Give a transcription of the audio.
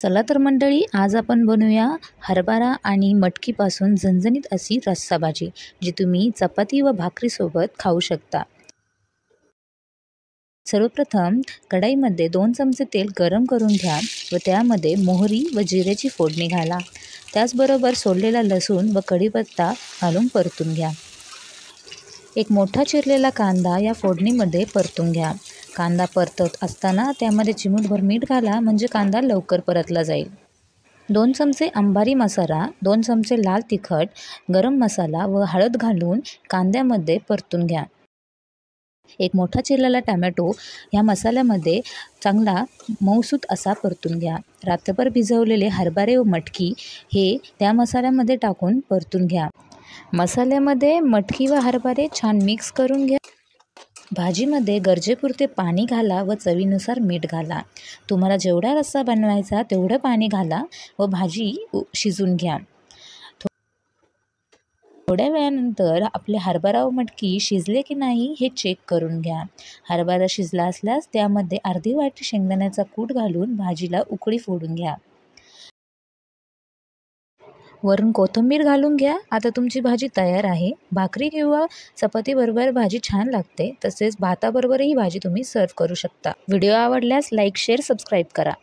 चला तर मंडळी, आज आपण बनवूया हरभरा आणि मटकीपासून झणझणीत अशी रस्सा भाजी, जी तुम्ही चपाती व भाकरीसोबत खाऊ शकता। सर्वप्रथम कढईमध्ये 2 चमचे तेल गरम करून घ्या व त्यामध्ये मोहरी व जिऱ्याची फोडणी घाला। त्याचबरोबर सोललेला लसूण व कढीपत्ता घालून परतून घ्या। एक मोठा चिरलेला कांदा या फोडणीमध्ये परतून घ्या। कांदा परतत असताना त्यामध्ये चिमूटभर मीठ घाला, म्हणजे कांदा लवकर परतला जाईल। 2 चमचे अंबारी मसाला, 2 चमचे लाल तिखट, गरम मसाला व हळद घालून कांद्यामध्ये परतून घ्या। एक मोठा चिरलेला टोमॅटो या मसाल्यामध्ये चांगला मऊसूत असा परतून घ्या। रात्रभर भिजवलेले हरभरे व मटकी हे त्या मसाल्यामध्ये टाकून परतून घ्या। मसाल्यामध्ये मटकी व हरभरे छान मिक्स करून घ्या। भाजीमध्ये गरजेपुरते पाणी घाला व चवीनुसार मीठ घाला। तुम्हाला जेवढा रस्सा बनवायचा तेवढं पाणी घाला व भाजी शिजून घ्या। थोड्या वेळानंतर आपले हरभरा व मटकी शिजले की नाही हे चेक करून घ्या। हरभरा शिजला असल्यास त्यामध्ये अर्धी वाटी शेंगदाण्याचा कूट घालून भाजीला उकळी फोडून घ्या। वरून कोथिंबीर घालून घ्या। आता तुमची भाजी तयार आहे। भाकरी किंवा चपातीबरोबर भाजी छान लागते, तसेच भाताबरोबरही भाजी तुम्ही सर्व करू शकता। व्हिडिओ आवडल्यास लाईक, शेअर, सबस्क्राईब करा।